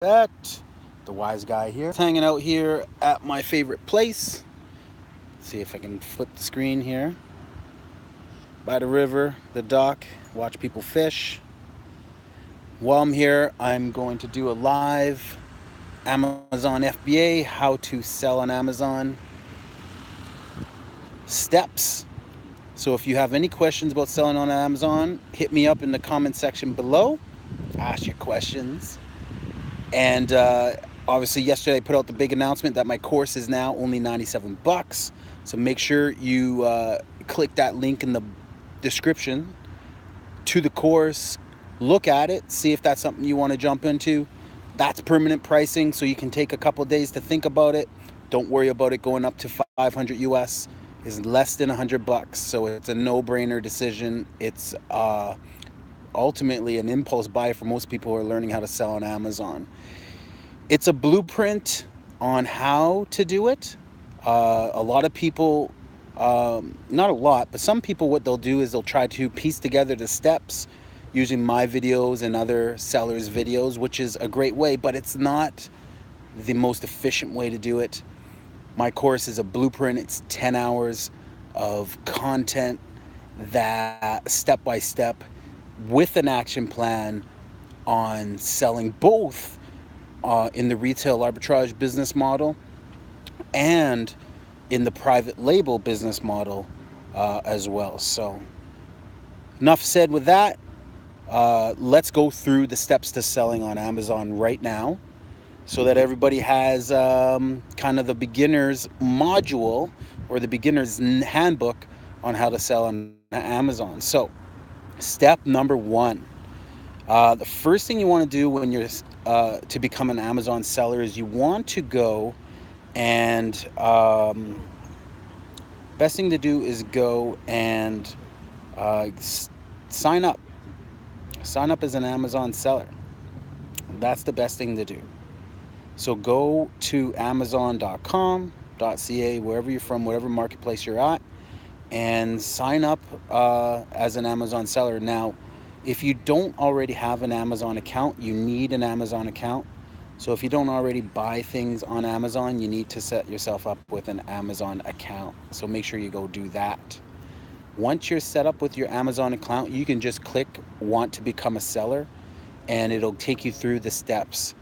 Bet, the wise guy here. Hanging out here at my favorite place. See if I can flip the screen here. By the river, the dock, watch people fish. While I'm here, I'm going to do a live Amazon FBA, how to sell on Amazon steps. So if you have any questions about selling on Amazon, hit me up in the comment section below. Ask your questions. And obviously, yesterday I put out the big announcement that my course is now only 97 bucks. So make sure you click that link in the description to the course. Look at it, see if that's something you want to jump into. That's permanent pricing, so you can take a couple days to think about it. Don't worry about it going up to 500 US. Is less than 100 bucks, so it's a no-brainer decision. It's ultimately an impulse buy for most people who are learning how to sell on Amazon. It's a blueprint on how to do it. A lot of people, not a lot, but some people, what they'll do is they'll try to piece together the steps using my videos and other sellers' videos, which is a great way, but it's not the most efficient way to do it. My course is a blueprint. It's 10 hours of content that step by step with an action plan on selling both in the retail arbitrage business model and in the private label business model as well. So enough said with that. Let's go through the steps to selling on Amazon right now so that everybody has kind of the beginner's module or the beginner's handbook on how to sell on Amazon. So step number one, the first thing you want to do when you're to become an Amazon seller is you want to go and best thing to do is go and sign up. Sign up as an Amazon seller. That's the best thing to do. So go to amazon.com.ca, wherever you're from, whatever marketplace you're at, and sign up as an Amazon seller. Now, if you don't already have an Amazon account, you need an Amazon account. So if you don't already buy things on Amazon, you need to set yourself up with an Amazon account. So make sure you go do that. Once you're set up with your Amazon account, you can just click want to become a seller, and it'll take you through the steps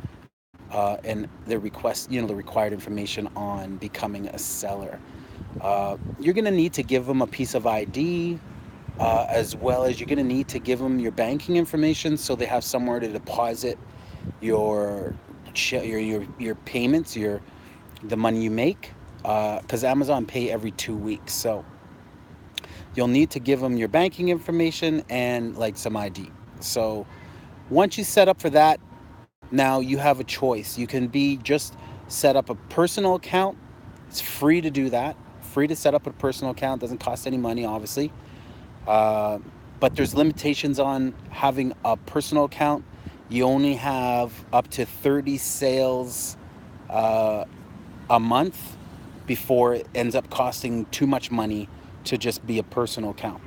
and the request, the required information on becoming a seller. You're going to need to give them a piece of ID, as well as you're going to need to give them your banking information so they have somewhere to deposit your payments, the money you make, because Amazon pay every 2 weeks. So you'll need to give them your banking information and like some ID. So once you set up for that, now you have a choice. You can be just set up a personal account. It's free to do that. Free to set up a personal account. Doesn't cost any money, obviously. But there's limitations on having a personal account. You only have up to 30 sales a month before it ends up costing too much money to just be a personal account.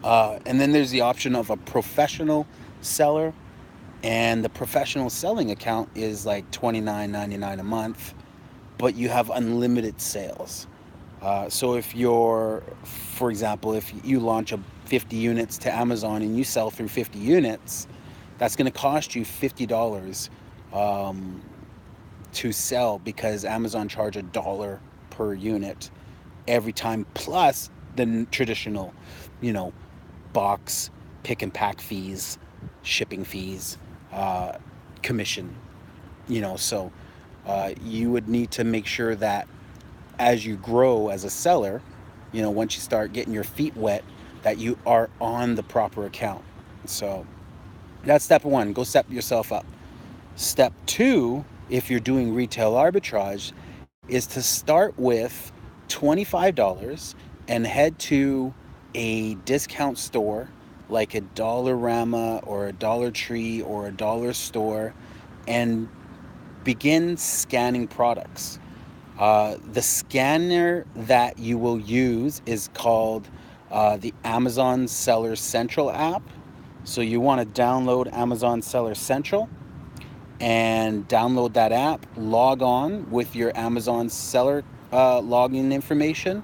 And then there's the option of a professional seller, and the professional selling account is like $29.99 a month, but you have unlimited sales. So if you're, for example, if you launch 50 units to Amazon and you sell through 50 units, that's going to cost you $50 to sell, because Amazon charge $1 per unit every time, plus the traditional, box, pick and pack fees, shipping fees, commission, so you would need to make sure that as you grow as a seller, once you start getting your feet wet, that you are on the proper account. So that's step one. Go set yourself up. Step two, if you're doing retail arbitrage, is to start with $25 and head to a discount store like a Dollarama or a Dollar Tree or a dollar store and begin scanning products. The scanner that you will use is called the Amazon Seller Central app. So you want to download Amazon Seller Central, and download that app, log on with your Amazon seller login information,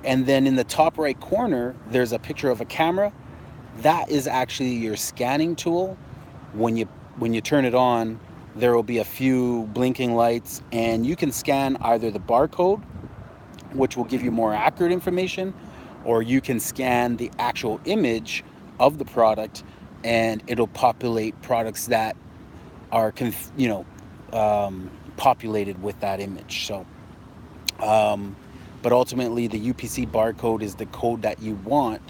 and then in the top right corner there's a picture of a camera. That is actually your scanning tool. When you turn it on, there will be a few blinking lights, and you can scan either the barcode, which will give you more accurate information, or you can scan the actual image of the product, and it'll populate products that are populated with that image. So but ultimately the UPC barcode is the code that you want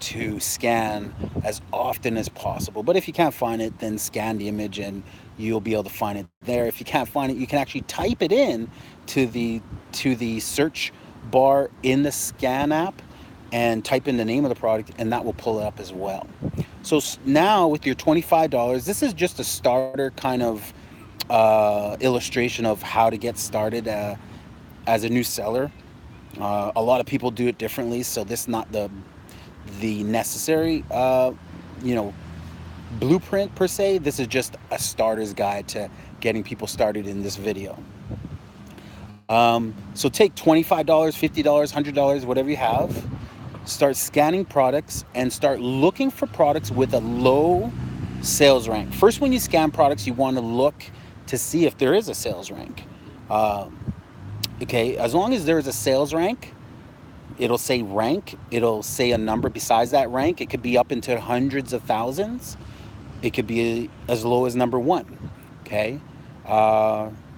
to scan as often as possible. But if you can't find it, then scan the image and you'll be able to find it there. If you can't find it, you can actually type it in to the search bar in the scan app and type in the name of the product, and that will pull it up as well. So now with your $25, this is just a starter kind of illustration of how to get started as a new seller. A lot of people do it differently, so this is not the necessary blueprint per se. This is just a starter's guide to getting people started in this video. So take $25, $50, $100, whatever you have, start scanning products and start looking for products with a low sales rank. First, when you scan products, you want to look to see if there is a sales rank. Okay, as long as there is a sales rank, it'll say rank, it'll say a number besides that rank. It could be up into hundreds of thousands. It could be as low as number 1. Okay,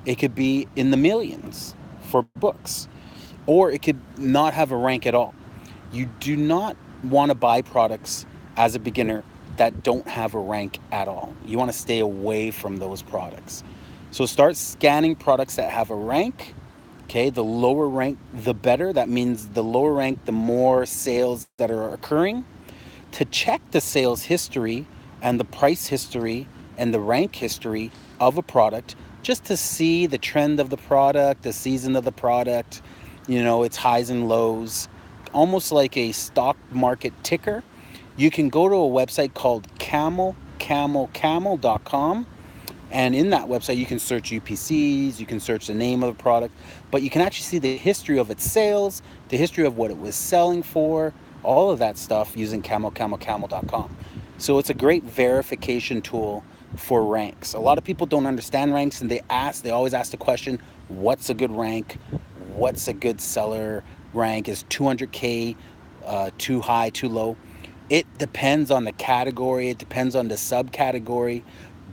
it could be in the millions for books, or it could not have a rank at all. You do not want to buy products as a beginner that don't have a rank at all. You want to stay away from those products. So start scanning products that have a rank. Okay, the lower rank, the better. That means the lower rank, the more sales that are occurring. To check the sales history and the price history and the rank history of a product, just to see the trend of the product, the season of the product, its highs and lows, almost like a stock market ticker. You can go to a website called camel.com. And in that website, you can search UPCs, you can search the name of the product, but you can actually see the history of its sales, the history of what it was selling for, all of that stuff using camel.com. So it's a great verification tool for ranks. A lot of people don't understand ranks, and they always ask the question, what's a good rank? What's a good seller rank? Is 200K too high, too low? It depends on the category. It depends on the subcategory.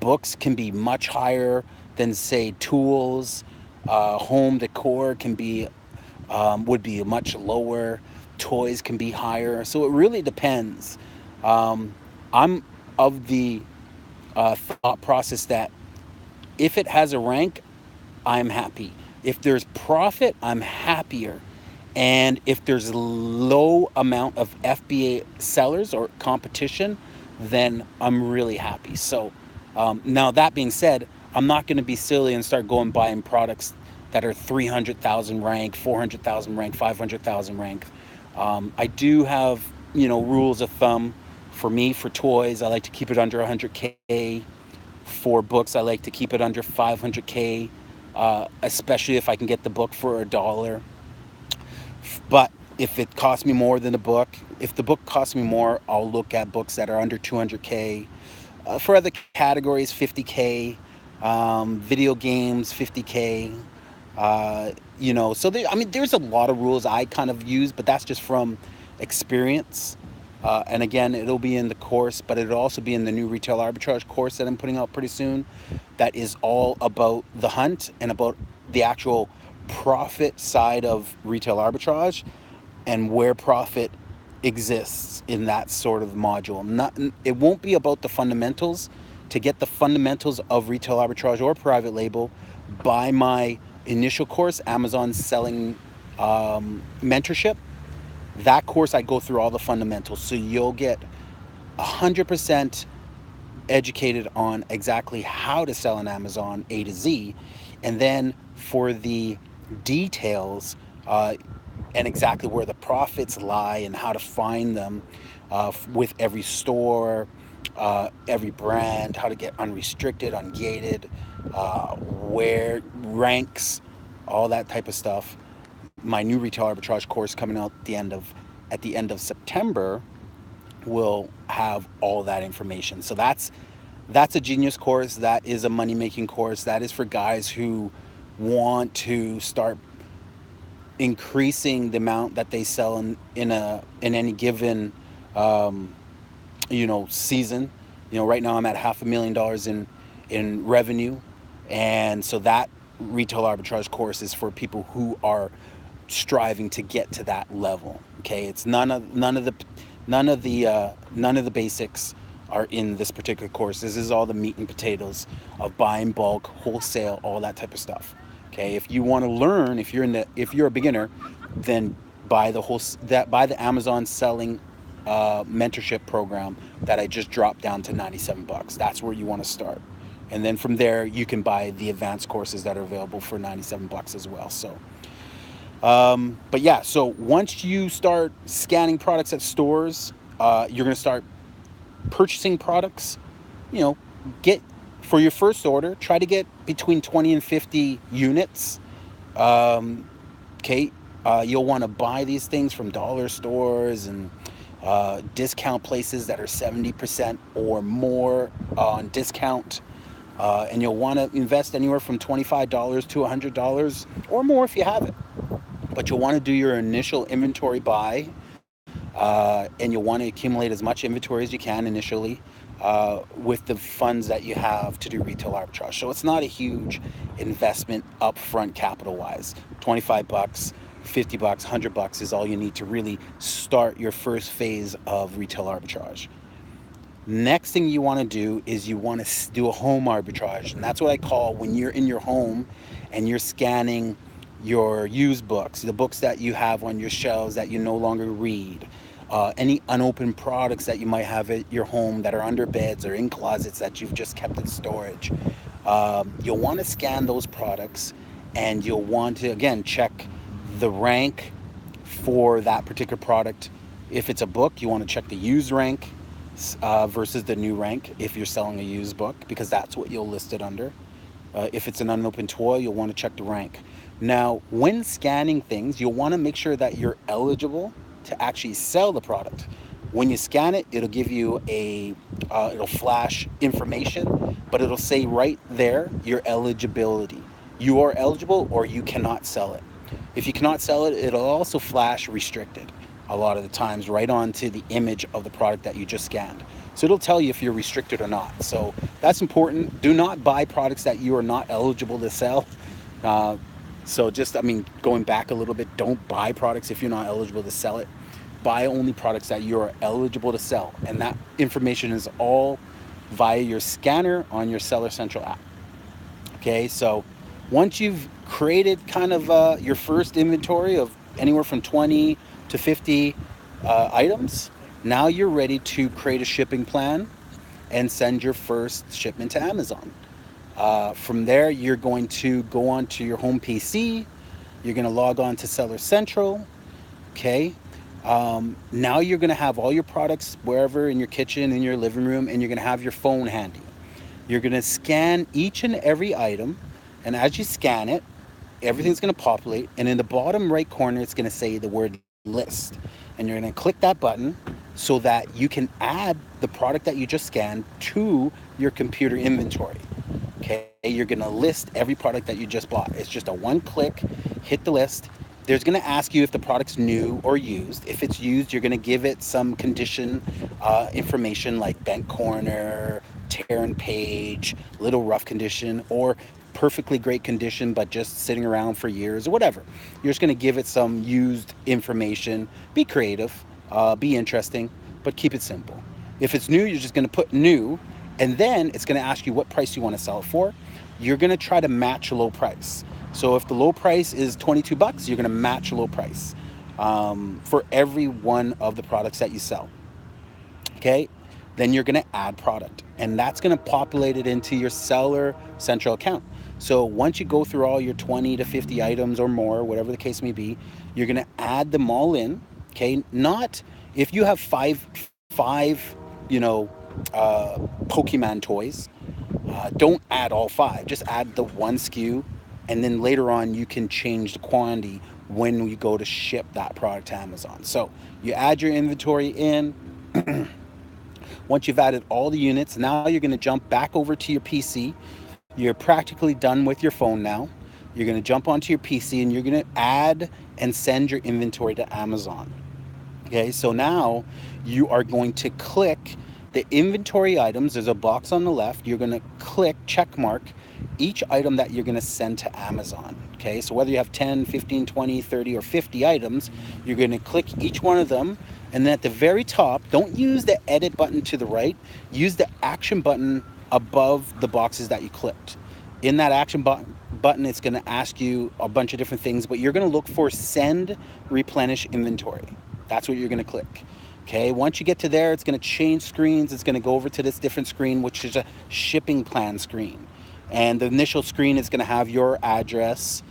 Books can be much higher than, say, tools. Home decor would be much lower. Toys can be higher. So it really depends. I'm of the thought process that if it has a rank, I'm happy. If there's profit, I'm happier. And if there's low amount of FBA sellers or competition, then I'm really happy. So now that being said, I'm not going to be silly and start going buying products that are 300,000 rank, 400,000 rank, 500,000 rank. I do have, rules of thumb. For me, for toys, I like to keep it under 100K. For books, I like to keep it under 500K, especially if I can get the book for $1. But if it costs me more than the book, if the book costs me more, I'll look at books that are under 200K. For other categories, 50K, video games, 50K, so there's a lot of rules I kind of use, but that's just from experience. And again, it'll be in the course, but it'll also be in the new retail arbitrage course that I'm putting out pretty soon. That is all about the hunt and about the actual profit side of retail arbitrage and where profit exists in that sort of module. It won't be about the fundamentals. To get the fundamentals of retail arbitrage or private label, buy my initial course, Amazon Selling Mentorship. That course, I go through all the fundamentals, so you'll get 100% educated on exactly how to sell on Amazon A to Z. And then for the details and exactly where the profits lie and how to find them with every store, every brand, how to get unrestricted, ungated, where ranks, all that type of stuff. My new retail arbitrage course coming out at the end of September will have all that information. So that's a genius course. That is a money making course. That is for guys who want to start increasing the amount that they sell in any given season. Right now I'm at $500,000 in revenue, and so that retail arbitrage course is for people who are striving to get to that level. Okay, it's none of the basics are in this particular course. This is all the meat and potatoes of buying bulk, wholesale, all that type of stuff. Okay, if you want to learn, if you're a beginner, then buy the Amazon selling mentorship program that I just dropped down to $97. That's where you want to start, and then from there you can buy the advanced courses that are available for $97 as well. So but yeah, so once you start scanning products at stores, you're going to start purchasing products. Get for your first order, try to get between 20 and 50 units. Okay, you'll want to buy these things from dollar stores and discount places that are 70% or more on discount. And you'll want to invest anywhere from $25 to $100 or more if you have it. But you'll want to do your initial inventory buy, and you'll want to accumulate as much inventory as you can initially with the funds that you have to do retail arbitrage. So it's not a huge investment upfront capital-wise. $25, $50, $100 is all you need to really start your first phase of retail arbitrage. Next thing you want to do is you want to do a home arbitrage, and that's what I call when you're in your home and you're scanning your used books, the books that you have on your shelves that you no longer read, any unopened products that you might have at your home that are under beds or in closets that you've just kept in storage. You'll want to scan those products, and you'll want to, again, check the rank for that particular product. If it's a book, you want to check the used rank versus the new rank if you're selling a used book, because that's what you'll list it under. If it's an unopened toy, you'll want to check the rank. Now, when scanning things, you'll want to make sure that you're eligible to actually sell the product. When you scan it, it'll give you it'll flash information, but it'll say right there your eligibility. You are eligible or you cannot sell it. If you cannot sell it, it'll also flash restricted a lot of the times right onto the image of the product that you just scanned. So it'll tell you if you're restricted or not. So that's important. Do not buy products that you are not eligible to sell. So going back a little bit, don't buy products if you're not eligible to sell it. Buy only products that you are eligible to sell. And that information is all via your scanner on your Seller Central app. Okay, so once you've created kind of your first inventory of anywhere from 20 to 50 items, now you're ready to create a shipping plan and send your first shipment to Amazon. From there, you're going to go onto your home PC. You're going to log on to Seller Central. Okay. Now you're going to have all your products wherever in your kitchen, in your living room, and you're going to have your phone handy. You're going to scan each and every item. And as you scan it, everything's going to populate. And in the bottom right corner, it's going to say the word list. And you're going to click that button so that you can add the product that you just scanned to your computer inventory. Okay, you're going to list every product that you just bought. It's just a one click, hit the list. There's going to ask you if the product's new or used. If it's used, you're going to give it some condition information like bent corner, tear and page, little rough condition, or perfectly great condition but just sitting around for years or whatever. You're just going to give it some used information. Be creative, be interesting, but keep it simple. If it's new, you're just going to put new, and then it's going to ask you what price you want to sell it for. You're going to try to match a low price. So if the low price is $22, you're going to match a low price for every one of the products that you sell. Okay, then you're going to add product, and that's going to populate it into your Seller Central account. So once you go through all your 20 to 50 items or more, whatever the case may be, you're going to add them all in. Okay, not if you have five Pokemon toys. Don't add all 5, just add the 1 SKU, and then later on you can change the quantity when you go to ship that product to Amazon. So you add your inventory in. Once you've added all the units, now you're going to jump back over to your PC. You're practically done with your phone now. You're going to jump onto your PC and you're going to add and send your inventory to Amazon. Okay, so now you are going to click the inventory items. There's a box on the left. You're going to click check mark each item that you're going to send to Amazon. Okay, so whether you have 10, 15, 20, 30, or 50 items, you're going to click each one of them. And then at the very top, don't use the edit button to the right. Use the action button above the boxes that you clicked. In that action button, it's going to ask you a bunch of different things, but you're going to look for send replenish inventory. That's what you're going to click. Okay, once you get to there, it's going to change screens. It's going to go over to this different screen, which is a shipping plan screen. And the initial screen is going to have your address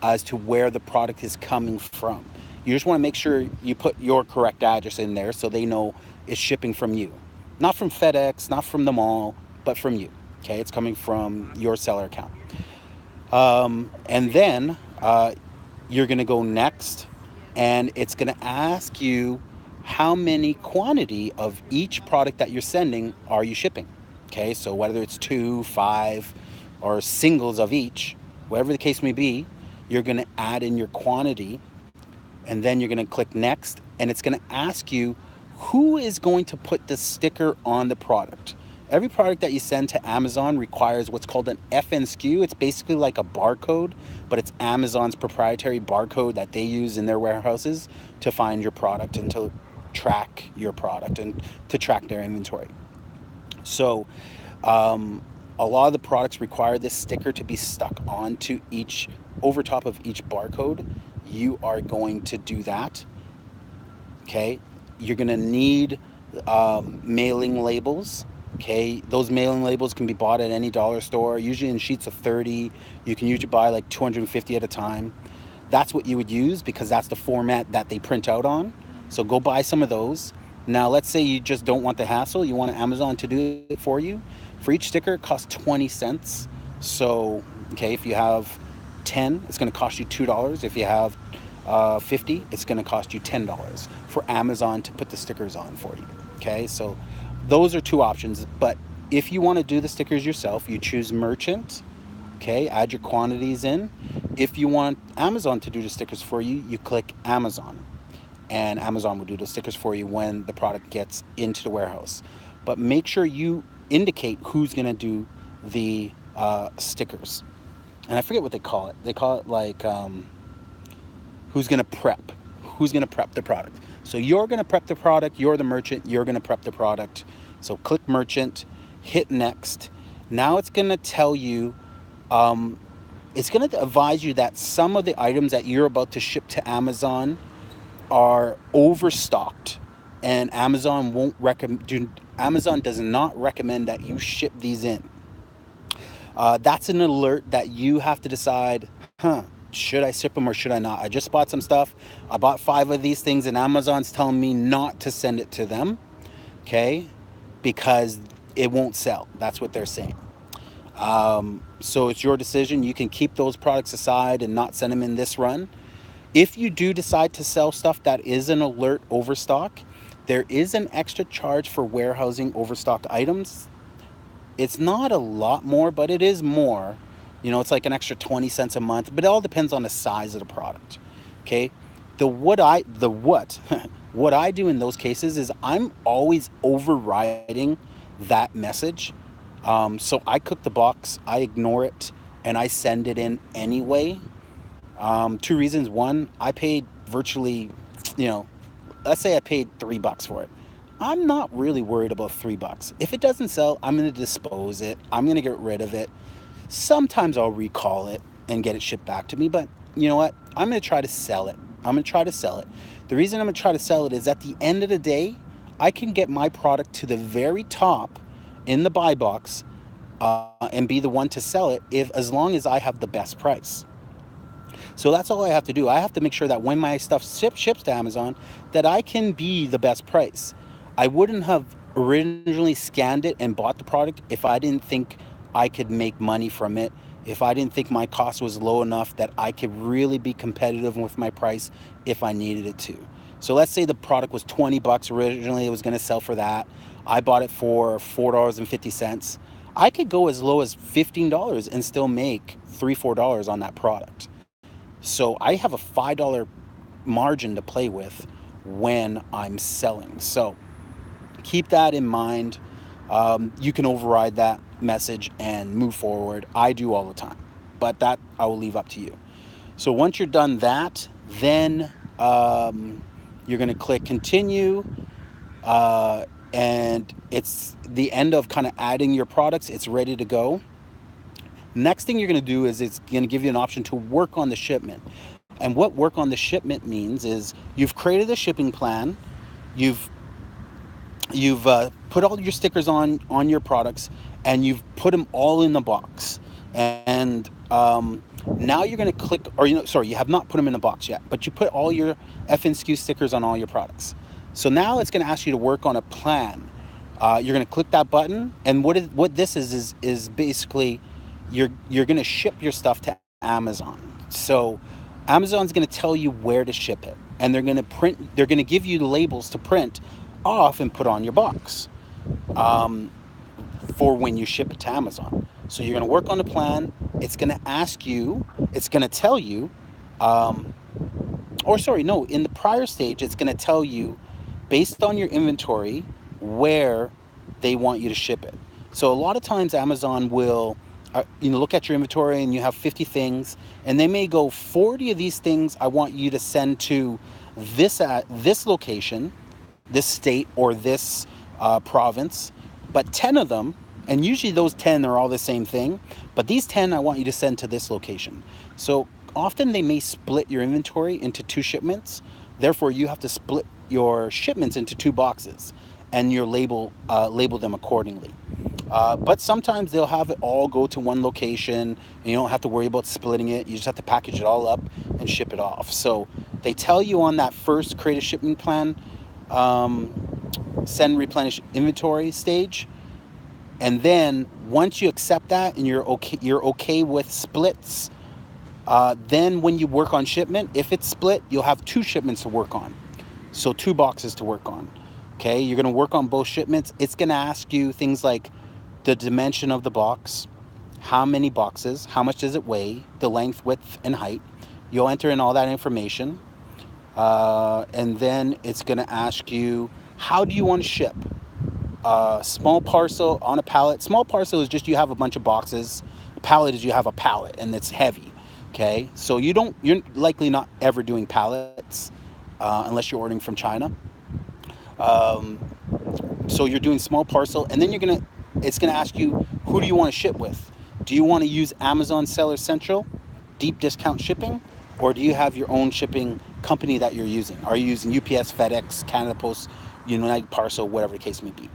as to where the product is coming from. You just want to make sure you put your correct address in there so they know it's shipping from you. Not from FedEx, not from the mall, but from you. Okay, it's coming from your seller account. And then you're going to go next, and it's going to ask you how many quantity of each product that you're sending are you shipping. Okay, so whether it's 2, 5, or singles of each, whatever the case may be, you're going to add in your quantity, and then you're going to click next, and it's going to ask you who is going to put the sticker on the product. Every product that you send to Amazon requires what's called an FNSKU. It's basically like a barcode, but it's Amazon's proprietary barcode that they use in their warehouses to find your product and to track your product and to track their inventory. So a lot of the products require this sticker to be stuck onto each, over top of each barcode. You are going to do that. Okay, you're going to need mailing labels. Okay, those mailing labels can be bought at any dollar store, usually in sheets of 30. You can usually buy like 250 at a time. That's what you would use because that's the format that they print out on. So go buy some of those. Now, let's say you just don't want the hassle. You want Amazon to do it for you. For each sticker, it costs 20 cents. So, okay, if you have 10, it's going to cost you $2. If you have 50, it's going to cost you $10 for Amazon to put the stickers on for you. Okay, so those are 2 options. But if you want to do the stickers yourself, you choose merchant. Okay, add your quantities in. If you want Amazon to do the stickers for you, you click Amazon, and Amazon will do the stickers for you when the product gets into the warehouse. But make sure you indicate who's going to do the stickers. And I forget what they call it. They call it like who's going to prep. Who's going to prep the product. So you're going to prep the product. You're the merchant. You're going to prep the product. So click merchant, hit next. Now it's going to tell you, it's going to advise you that some of the items that you're about to ship to Amazon are overstocked, and Amazon won't recommend. Amazon does not recommend that you ship these in. That's an alert that you have to decide, should I ship them or should I not? I just bought some stuff. I bought 5 of these things and Amazon's telling me not to send it to them, okay? Because it won't sell. That's what they're saying. So it's your decision. You can keep those products aside and not send them in this run. If you do decide to sell stuff that is an alert overstock, there is an extra charge for warehousing overstock items. It's not a lot more, but it is more. You know, it's like an extra 20 cents a month, but it all depends on the size of the product. Okay? What I do in those cases is I'm always overriding that message. So I cook the box, I ignore it, and I send it in anyway. 2 reasons. One, I paid virtually, let's say I paid $3 for it. I'm not really worried about $3. If it doesn't sell, I'm going to dispose it. I'm going to get rid of it. Sometimes I'll recall it and get it shipped back to me, but you know what? I'm going to try to sell it. The reason I'm going to try to sell it is at the end of the day, I can get my product to the very top in the buy box and be the one to sell it as long as I have the best price. So that's all I have to do. I have to make sure that when my stuff ships to Amazon, that I can be the best price. I wouldn't have originally scanned it and bought the product if I didn't think I could make money from it, if I didn't think my cost was low enough that I could really be competitive with my price if I needed it to. So let's say the product was 20 bucks originally, it was going to sell for that. I bought it for $4.50. I could go as low as $15 and still make $3-4 on that product. So I have a $5 margin to play with when I'm selling. So keep that in mind. You can override that message and move forward. I do all the time, but that I will leave up to you. So once you're done that, then you're going to click continue, and it's the end of kind of adding your products. It's ready to go. Next thing you're going to do is it's going to give you an option to work on the shipment. And what work on the shipment means is you've created a shipping plan, you've put all your stickers on your products, and you've put them all in the box. And now you're going to click, or sorry, you have not put them in the box yet, but you put all your FNSKU stickers on all your products. So now it's going to ask you to work on a plan. You're going to click that button, and what this is basically you're going to ship your stuff to Amazon. So Amazon's going to tell you where to ship it, and they're going to give you labels to print off and put on your box for when you ship it to Amazon. So you're going to work on the plan. It's going to ask you, it's going to tell you, in the prior stage, it's going to tell you based on your inventory where they want you to ship it. So a lot of times Amazon will look at your inventory and you have 50 things, and they may go 40 of these things I want you to send to this location, this state, or this province, but 10 of them, and usually those 10 are all the same thing, but these 10 I want you to send to this location. So often they may split your inventory into 2 shipments. Therefore, you have to split your shipments into 2 boxes, and you label them accordingly. But sometimes they'll have it all go to one location, and you don't have to worry about splitting it. You just have to package it all up and ship it off. So they tell you on that first create a shipping plan, send replenish inventory stage, and then once you accept that and you're okay with splits, then when you work on shipment, if it's split, you'll have 2 shipments to work on. So 2 boxes to work on. Okay, you're going to work on both shipments. It's going to ask you things like the dimension of the box, how many boxes, how much does it weigh, the length, width, and height. You'll enter in all that information. And then it's going to ask you, how do you want to ship? Small parcel on a pallet. Small parcel is just you have a bunch of boxes. Pallet is you have a pallet and it's heavy. Okay, so you're likely not ever doing pallets unless you're ordering from China. So you're doing small parcel, and then it's gonna ask you, who do you want to ship with? Do you want to use Amazon Seller Central, deep discount shipping, or do you have your own shipping company that you're using? Are you using UPS, FedEx, Canada Post, United Parcel, whatever the case may be?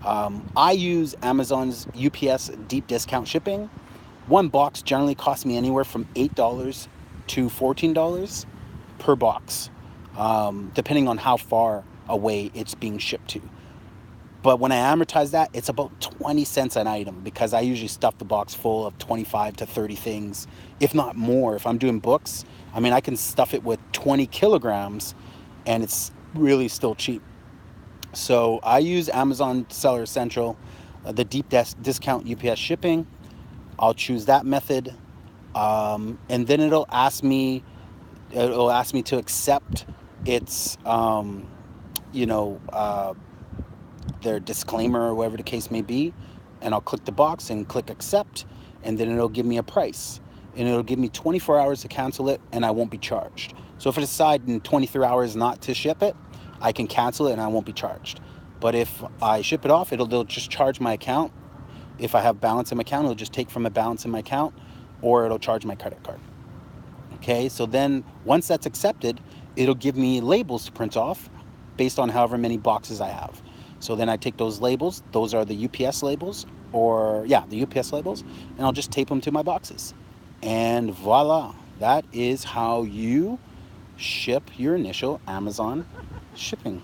I use Amazon's UPS deep discount shipping. One box generally costs me anywhere from $8 to $14 per box, depending on how far away it's being shipped to. But when I amortize that, it's about 20 cents an item, because I usually stuff the box full of 25 to 30 things, if not more. If I'm doing books, I can stuff it with 20 kilograms and it's really still cheap. So I use Amazon Seller Central, the deep discount UPS shipping. I'll choose that method, and then it'll ask me to accept its their disclaimer or whatever the case may be, and I'll click the box and click accept, and then it'll give me a price, and it'll give me 24 hours to cancel it, and I won't be charged. So if I decide in 23 hours not to ship it, I can cancel it and I won't be charged. But if I ship it off, they'll just charge my account. If I have balance in my account, it'll just take from a balance in my account, or it'll charge my credit card. Okay, so then once that's accepted, it'll give me labels to print off based on however many boxes I have. So then I take those labels, those are the UPS labels, the UPS labels, and I'll just tape them to my boxes. And voila, that is how you ship your initial Amazon shipping.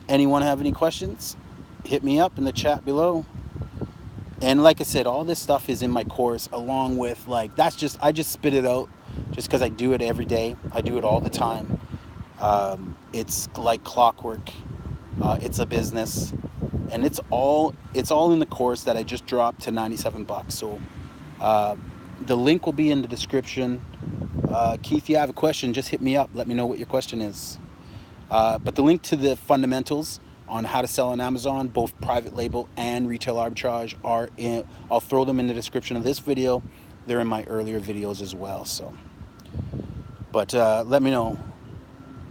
Anyone have any questions? Hit me up in the chat below. And like I said, all this stuff is in my course, along with like, I just spit it out just because I do it every day. I do it all the time. It's like clockwork. It's a business, and it's all in the course that I just dropped to $97. So the link will be in the description. Keith, you have a question, just hit me up. Let me know what your question is. But the link to the fundamentals on how to sell on Amazon, both private label and retail arbitrage, are in. I'll throw them in the description of this video. They're in my earlier videos as well. So, but let me know.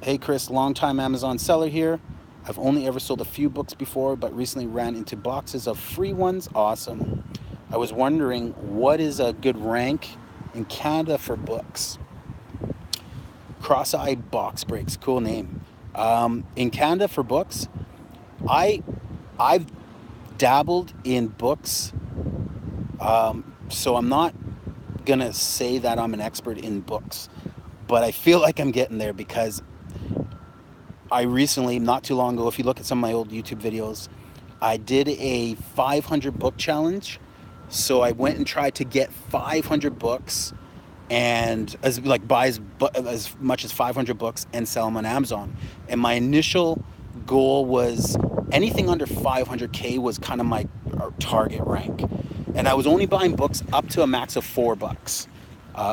Hey Chris, longtime Amazon seller here. I've only ever sold a few books before, but recently ran into boxes of free ones. Awesome. I was wondering, what is a good rank in Canada for books? Cross-Eye Box Breaks, cool name. In Canada for books, I've dabbled in books, so I'm not gonna say that I'm an expert in books, but I feel like I'm getting there, because I recently, not too long ago, if you look at some of my old YouTube videos, I did a 500 book challenge. So I went and tried to get 500 books and buy as much as 500 books and sell them on Amazon. And my initial goal was anything under 500K was kind of my target rank. And I was only buying books up to a max of $4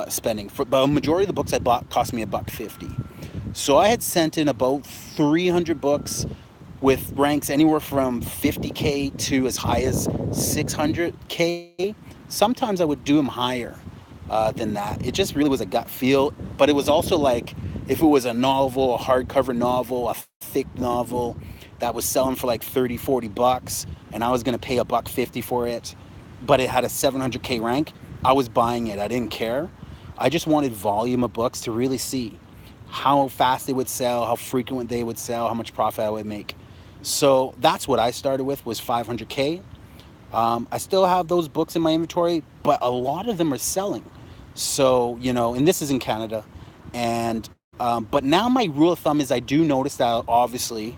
spending. But a majority of the books I bought cost me $1.50. So I had sent in about 300 books with ranks anywhere from 50K to as high as 600K. Sometimes I would do them higher than that. It just really was a gut feel. But it was also like, if it was a novel, a hardcover novel, a thick novel that was selling for like 30, 40 bucks, and I was gonna pay $1.50 for it, but it had a 700K rank, I was buying it. I didn't care. I just wanted volume of books to really see how fast they would sell, how frequent they would sell, how much profit I would make. So that's what I started with, was 500K. I still have those books in my inventory, but a lot of them are selling. So, you know, and this is in Canada. And but now my rule of thumb is, I do notice that obviously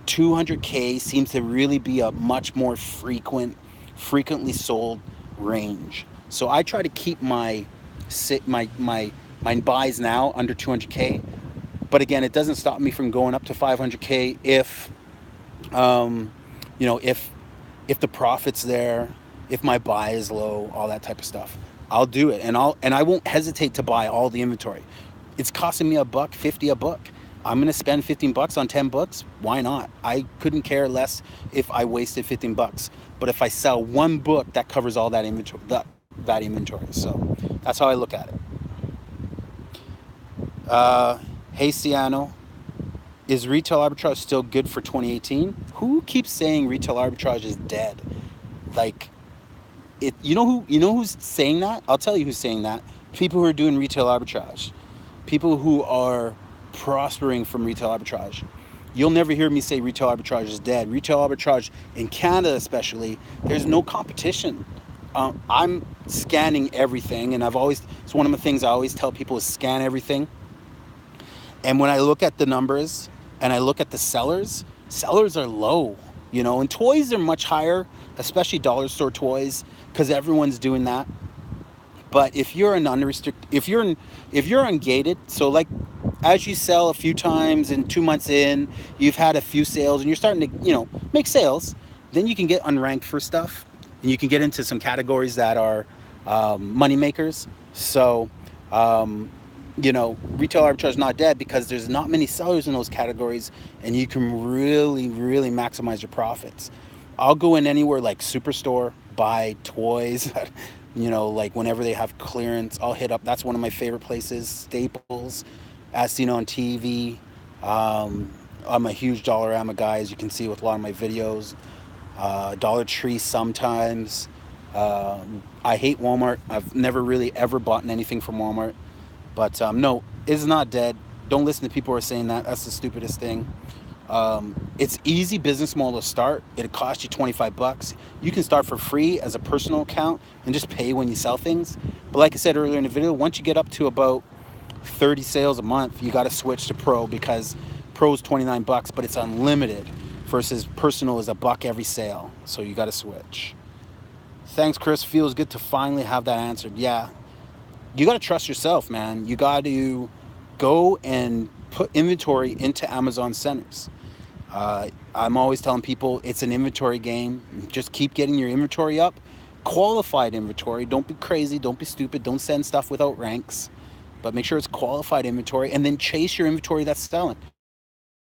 200K seems to really be a much more frequently sold range. So I try to keep my buys now under 200K, but again, it doesn't stop me from going up to 500K if, you know, if the profit's there, if my buy is low, all that type of stuff. I'll do it, and I won't hesitate to buy all the inventory. It's costing me $1.50 a book. I'm gonna spend 15 bucks on 10 books. Why not? I couldn't care less if I wasted 15 bucks. But if I sell one book, that covers all that inventory. That inventory. So that's how I look at it. Hey Ciano, is retail arbitrage still good for 2018? Who keeps saying retail arbitrage is dead? Like, you know who's saying that? I'll tell you who's saying that. People who are doing retail arbitrage. People who are prospering from retail arbitrage. You'll never hear me say retail arbitrage is dead. Retail arbitrage in Canada especially, there's no competition. I'm scanning everything, and it's one of the things I always tell people is scan everything. And when I look at the numbers and I look at the sellers are low, you know, and toys are much higher, especially dollar store toys, because everyone's doing that. But if you're an unrestricted, if you're ungated, so like as you sell a few times and 2 months in, you've had a few sales and you're starting to, you know, make sales, then you can get unranked for stuff, and you can get into some categories that are money makers. So, you know, retail arbitrage is not dead because there's not many sellers in those categories, and you can really, really maximize your profits. I'll go in anywhere like Superstore, buy toys, you know, like whenever they have clearance, I'll hit up. That's one of my favorite places. Staples, as seen on TV. I'm a huge Dollarama guy, as you can see with a lot of my videos. Dollar Tree sometimes. I hate Walmart. I've never really ever bought anything from Walmart. But no, it's not dead. Don't listen to people who are saying that. That's the stupidest thing. It's easy business model to start. It'll cost you 25 bucks. You can start for free as a personal account and just pay when you sell things. But like I said earlier in the video, once you get up to about 30 sales a month, you got to switch to pro, because Pro's $29, but it's unlimited, versus personal is $1 every sale. So you got to switch. Thanks, Chris. Feels good to finally have that answered. Yeah, you got to trust yourself, man. You got to go and put inventory into Amazon centers. I'm always telling people it's an inventory game. Just keep getting your inventory up. Qualified inventory. Don't be crazy. Don't be stupid. Don't send stuff without ranks. But make sure it's qualified inventory, and then chase your inventory that's selling.